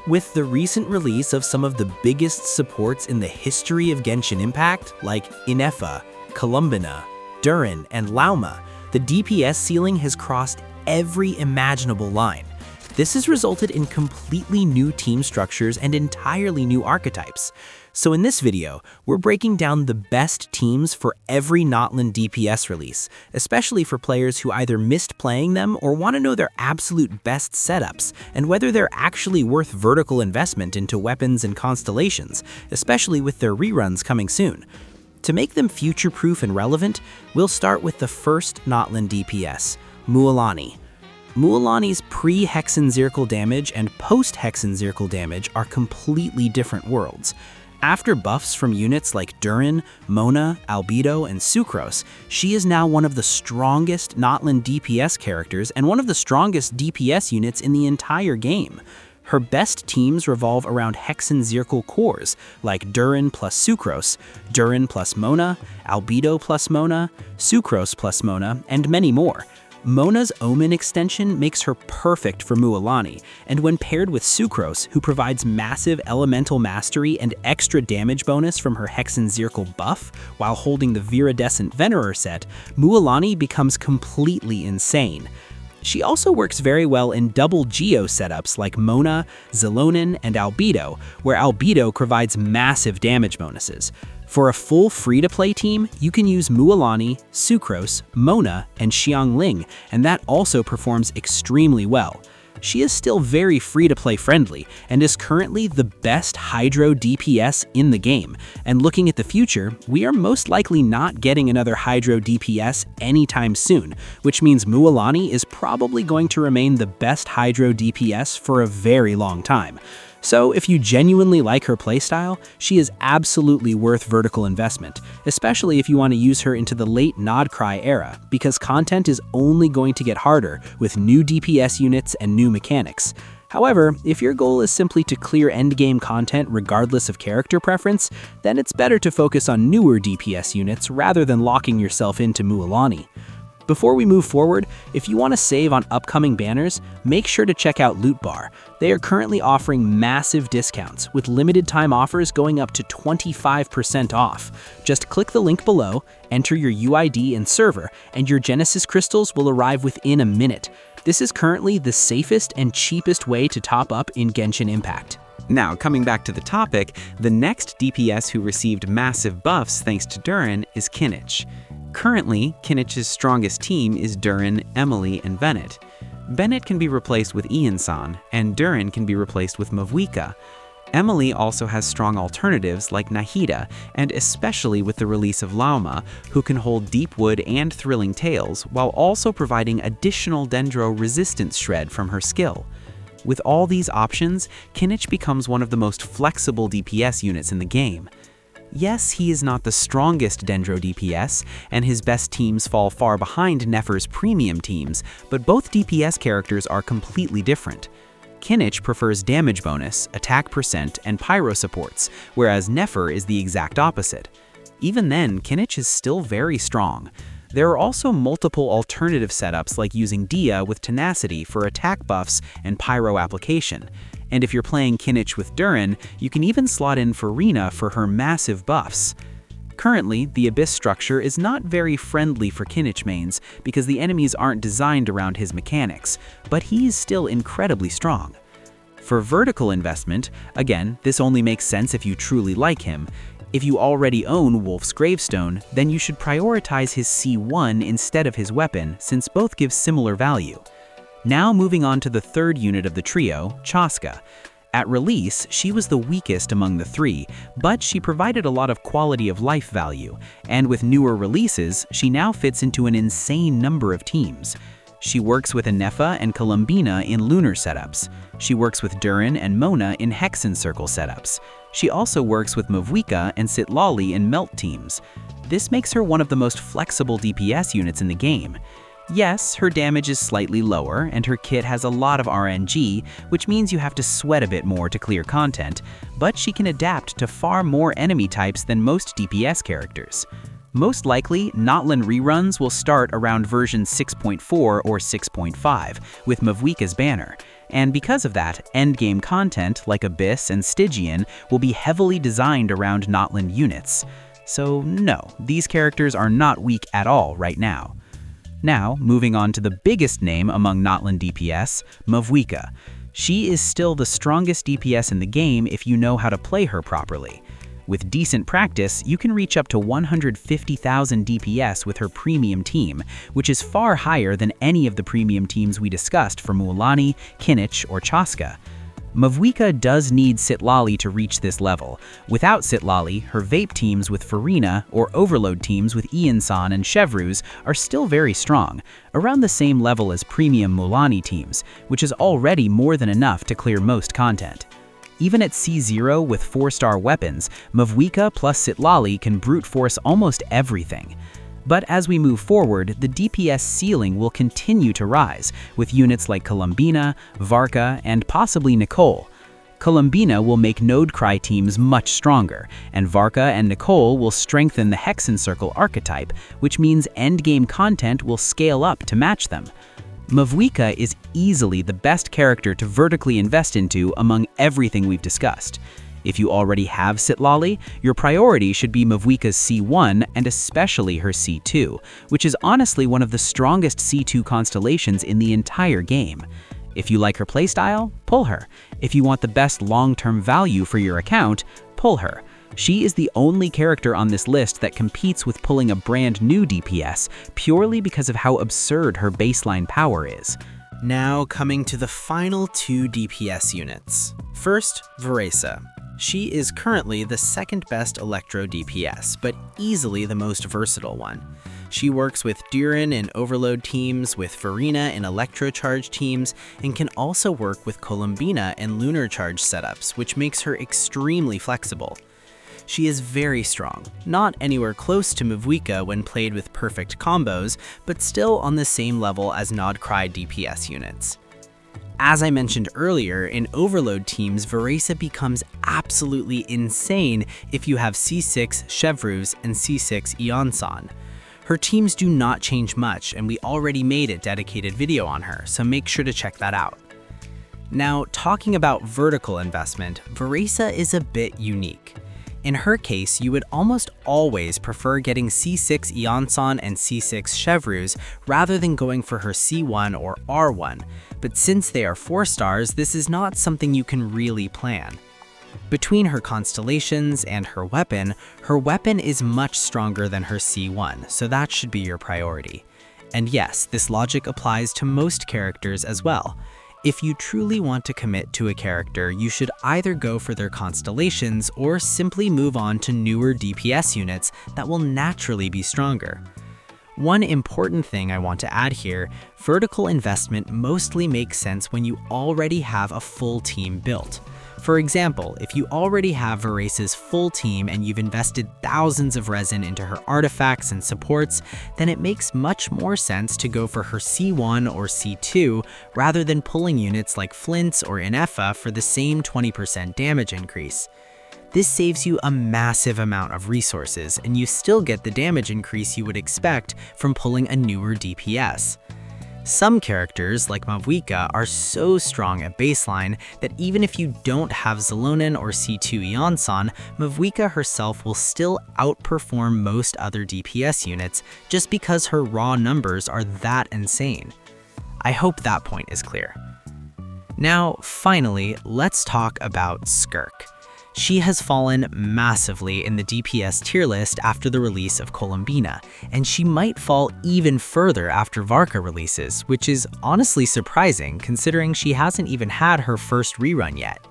With the recent release of some of the biggest supports in the history of Genshin Impact, like Ineffa, Columbina, Durin, and Lauma, the DPS ceiling has crossed every imaginable line. This has resulted in completely new team structures and entirely new archetypes. So in this video, we're breaking down the best teams for every Natlan DPS release, especially for players who either missed playing them or want to know their absolute best setups, and whether they're actually worth vertical investment into weapons and constellations, especially with their reruns coming soon. To make them future-proof and relevant, we'll start with the first Natlan DPS, Mualani. Mualani's pre-Hexen Zirkel damage and post-Hexen Zirkel damage are completely different worlds. After buffs from units like Durin, Mona, Albedo, and Sucrose, she is now one of the strongest Natlan DPS characters and one of the strongest DPS units in the entire game. Her best teams revolve around Hexen Zirkel cores, like Durin plus Sucrose, Durin plus Mona, Albedo plus Mona, Sucrose plus Mona, and many more. Mona's Omen extension makes her perfect for Mualani, and when paired with Sucrose, who provides massive elemental mastery and extra damage bonus from her Hexen Zirkel buff while holding the Viridescent Venerer set, Mualani becomes completely insane. She also works very well in double Geo setups like Mona, Zelonin, and Albedo, where Albedo provides massive damage bonuses. For a full free-to-play team, you can use Mualani, Sucrose, Mona, and Xiangling, and that also performs extremely well. She is still very free-to-play friendly, and is currently the best Hydro DPS in the game. And looking at the future, we are most likely not getting another Hydro DPS anytime soon, which means Mualani is probably going to remain the best Hydro DPS for a very long time. So if you genuinely like her playstyle, she is absolutely worth vertical investment, especially if you want to use her into the late nod-krai era, because content is only going to get harder with new DPS units and new mechanics. However, if your goal is simply to clear endgame content regardless of character preference, then it's better to focus on newer DPS units rather than locking yourself into Mualani. Before we move forward, if you want to save on upcoming banners, make sure to check out Loot Bar. They are currently offering massive discounts, with limited time offers going up to 25% off. Just click the link below, enter your UID and server, and your Genesis crystals will arrive within a minute. This is currently the safest and cheapest way to top up in Genshin Impact. Now, coming back to the topic, the next DPS who received massive buffs thanks to Durin is Kinich. Currently, Kinich's strongest team is Durin, Emily, and Bennett. Bennett can be replaced with Ian-san, and Durin can be replaced with Mavuika. Emily also has strong alternatives like Nahida, and especially with the release of Lauma, who can hold deep wood and thrilling tales, while also providing additional Dendro resistance shred from her skill. With all these options, Kinich becomes one of the most flexible DPS units in the game. Yes, he is not the strongest Dendro DPS, and his best teams fall far behind Nefer's premium teams, but both DPS characters are completely different. Kinich prefers damage bonus, attack percent, and pyro supports, whereas Nefer is the exact opposite. Even then, Kinich is still very strong. There are also multiple alternative setups like using Dia with Tenacity for attack buffs and pyro application. And if you're playing Kinich with Durin, you can even slot in Varesa for her massive buffs. Currently, the Abyss structure is not very friendly for Kinich mains because the enemies aren't designed around his mechanics, but he is still incredibly strong. For vertical investment, again, this only makes sense if you truly like him. If you already own Wolf's Gravestone, then you should prioritize his C1 instead of his weapon, since both give similar value. Now moving on to the third unit of the trio, Chasca. At release, she was the weakest among the three, but she provided a lot of quality of life value, and with newer releases, she now fits into an insane number of teams. She works with Ineffa and Columbina in lunar setups. She works with Durin and Mona in Hexen Circle setups. She also works with Mavuika and Citlali in Melt teams. This makes her one of the most flexible DPS units in the game. Yes, her damage is slightly lower, and her kit has a lot of RNG, which means you have to sweat a bit more to clear content, but she can adapt to far more enemy types than most DPS characters. Most likely, Natlan reruns will start around version 6.4 or 6.5, with Mavuika's banner, And because of that, endgame content like Abyss and Stygian will be heavily designed around Natlan units. So no, these characters are not weak at all right now. Now, moving on to the biggest name among Natlan DPS, Mavuika. She is still the strongest DPS in the game if you know how to play her properly. With decent practice, you can reach up to 150,000 DPS with her premium team, which is far higher than any of the premium teams we discussed for Mualani, Kinich, or Chasca. Mavuika does need Citlali to reach this level. Without Citlali, her Vape teams with Farina or Overload teams with Iansan and Chevruz are still very strong, around the same level as premium Mualani teams, which is already more than enough to clear most content. Even at C0 with 4-star weapons, Mavuika plus Citlali can brute force almost everything. But as we move forward, the DPS ceiling will continue to rise, with units like Columbina, Varka, and possibly Nicole. Columbina will make nod-krai teams much stronger, and Varka and Nicole will strengthen the Hexen Circle archetype, which means endgame content will scale up to match them. Mavuika is easily the best character to vertically invest into among everything we've discussed. If you already have Citlali, your priority should be Mavuika's C1 and especially her C2, which is honestly one of the strongest C2 constellations in the entire game. If you like her playstyle, pull her. If you want the best long-term value for your account, pull her. She is the only character on this list that competes with pulling a brand new DPS purely because of how absurd her baseline power is. Now coming to the final 2 DPS units. First, Varesa. She is currently the second best Electro DPS, but easily the most versatile one. She works with Durin in Overload teams, with Farina in Electro Charge teams, and can also work with Columbina in Lunar Charge setups, which makes her extremely flexible. She is very strong, not anywhere close to Mavuika when played with perfect combos, but still on the same level as nod-krai DPS units. As I mentioned earlier, in Overload teams, Varesa becomes absolutely insane if you have C6 Chevruz and C6 Iansan. Her teams do not change much, and we already made a dedicated video on her, so make sure to check that out. Now, talking about vertical investment, Varesa is a bit unique. In her case, you would almost always prefer getting C6 Iansan and C6 Chevruz rather than going for her C1 or R1, but since they are 4 stars, this is not something you can really plan. Between her constellations and her weapon is much stronger than her C1, so that should be your priority. And yes, this logic applies to most characters as well. If you truly want to commit to a character, you should either go for their constellations or simply move on to newer DPS units that will naturally be stronger. One important thing I want to add here, vertical investment mostly makes sense when you already have a full team built. For example, if you already have Varesa's full team and you've invested thousands of resin into her artifacts and supports, then it makes much more sense to go for her C1 or C2 rather than pulling units like Flints or Ineffa for the same 20% damage increase. This saves you a massive amount of resources, and you still get the damage increase you would expect from pulling a newer DPS. Some characters, like Mavuika, are so strong at baseline that even if you don't have Zalonin or C2 Iansan, Mavuika herself will still outperform most other DPS units just because her raw numbers are that insane. I hope that point is clear. Now, finally, let's talk about Skirk. She has fallen massively in the DPS tier list after the release of Columbina, and she might fall even further after Varka releases, which is honestly surprising considering she hasn't even had her first rerun yet.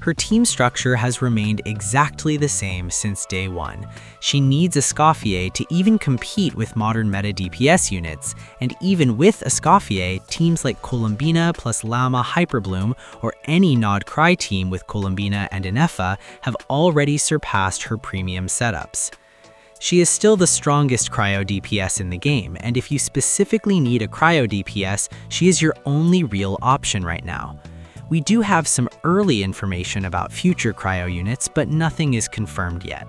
Her team structure has remained exactly the same since day one. She needs Escoffier to even compete with modern meta DPS units, and even with Escoffier, teams like Columbina plus Lauma Hyperbloom or any nod-krai team with Columbina and Ineffa have already surpassed her premium setups. She is still the strongest cryo DPS in the game, and if you specifically need a cryo DPS, she is your only real option right now. We do have some early information about future cryo units, but nothing is confirmed yet.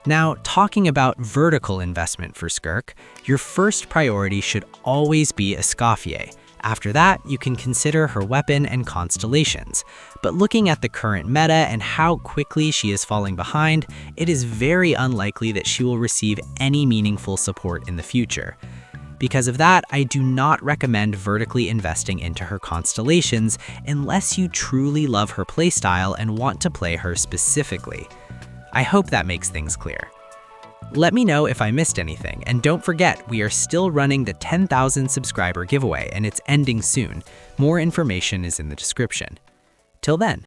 Now, talking about vertical investment for Skirk, your first priority should always be Escoffier, After that, you can consider her weapon and constellations. But looking at the current meta and how quickly she is falling behind, it is very unlikely that she will receive any meaningful support in the future. Because of that, I do not recommend vertically investing into her constellations unless you truly love her playstyle and want to play her specifically. I hope that makes things clear. Let me know if I missed anything, and don't forget, we are still running the 10,000 subscriber giveaway and it's ending soon. More information is in the description. Till then.